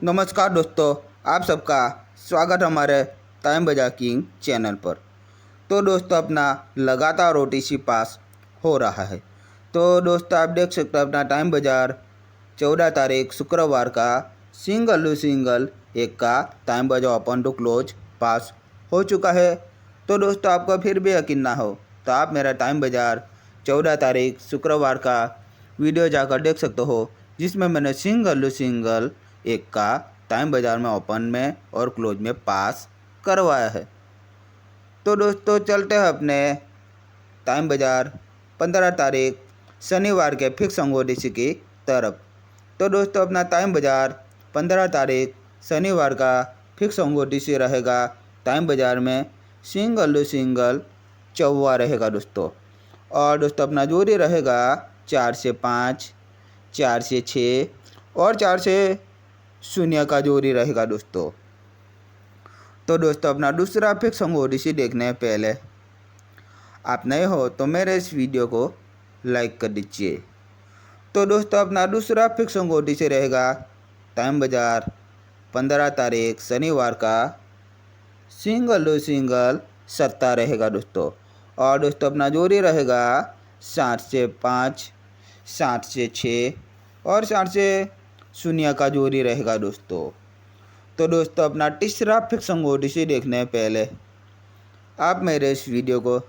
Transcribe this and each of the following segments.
नमस्कार दोस्तों, आप सबका स्वागत हमारे टाइम बाजार किंग चैनल पर। तो दोस्तों अपना लगातार ओटीसी पास हो रहा है। तो दोस्तों आप देख सकते हैं अपना टाइम बाजार 14 तारीख शुक्रवार का सिंगल एक का टाइम बाजार ओपन टू क्लोज पास हो चुका है। तो दोस्तों आपको फिर भी यकीन ना हो तो आप मेरा टाइम बाजार 14 तारीख शुक्रवार का वीडियो जाकर देख सकते हो, जिसमें मैंने सिंगल एक का टाइम बाजार में ओपन में और क्लोज में पास करवाया है। तो दोस्तों चलते हैं अपने टाइम बाजार 15 तारीख शनिवार के फिक्स ओडीसी की तरफ। तो दोस्तों अपना टाइम बाजार 15 तारीख शनिवार का फिक्स ओडीसी रहेगा। टाइम बाजार में सिंगल चौवा रहेगा दोस्तों। और दोस्तों अपना जोड़ी रहेगा 4 से 5, 4 से 6 और 4 से 0 का जोड़ी रहेगा दोस्तों। तो दोस्तों अपना दूसरा फिक्स ओडीसी देखने पहले आप नए हो तो मेरे इस वीडियो को लाइक कर दीजिए। तो दोस्तों अपना दूसरा फिक्स ओडीसी रहेगा टाइम बाजार 15 तारीख शनिवार का सिंगल सत्ता रहेगा दोस्तों। और दोस्तों अपना जोड़ी रहेगा 7 से 5, 7 से 6 और 7 से 0 का जोड़ी रहेगा दोस्तों। तो दोस्तों अपना तीसरा फिक्स ओडीसी देखने पहले आप मेरे इस वीडियो को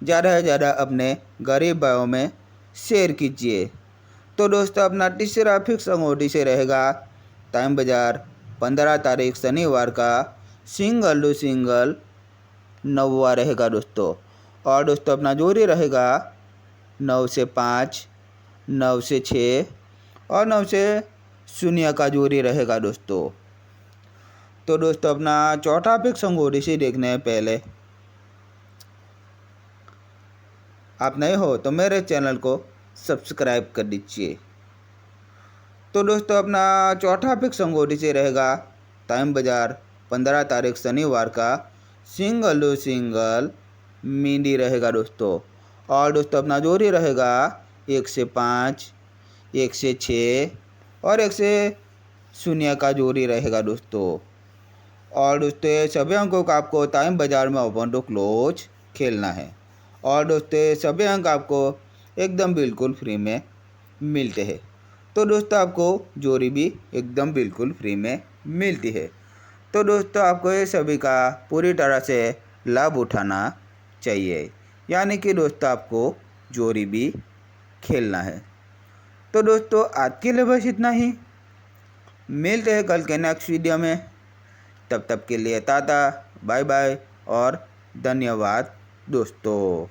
ज़्यादा से ज़्यादा अपने गरीब भाइयों में शेयर कीजिए। तो दोस्तों अपना तीसरा फिक्स ओडीसी रहेगा टाइम बाजार 15 तारीख शनिवार का सिंगल नौवा रहेगा दोस्तों। और दोस्तों अपना जोड़ी रहेगा 9 से 5, 9 से 6 और 9 से 0 का जोड़ी रहेगा दोस्तों। तो दोस्तों अपना चौथा फिक्स ओडीसी देखने पहले आप नए हो तो मेरे चैनल को सब्सक्राइब कर दीजिए। तो दोस्तों अपना चौथा फिक्स ओडीसी रहेगा टाइम बाजार 15 तारीख शनिवार का सिंगल मींडी रहेगा दोस्तों। और दोस्तों अपना जोड़ी रहेगा 1 से 5, 1 से 6 और 1 से 0 का जोड़ी रहेगा दोस्तों। और दोस्तों सभी अंकों का आपको टाइम बाजार में ओपन टू क्लोज खेलना है। और दोस्तों सभी अंक आपको एकदम बिल्कुल फ्री में मिलते हैं। तो दोस्तों आपको जोड़ी भी एकदम बिल्कुल फ्री में मिलती है। तो दोस्तों आपको ये सभी का पूरी तरह से लाभ उठाना चाहिए, यानी कि दोस्तों आपको जोड़ी भी खेलना है। तो दोस्तों आज के लिए बस इतना ही। मिलते हैं कल के नेक्स्ट वीडियो में। तब तक के लिए टाटा, बाय बाय और धन्यवाद दोस्तों।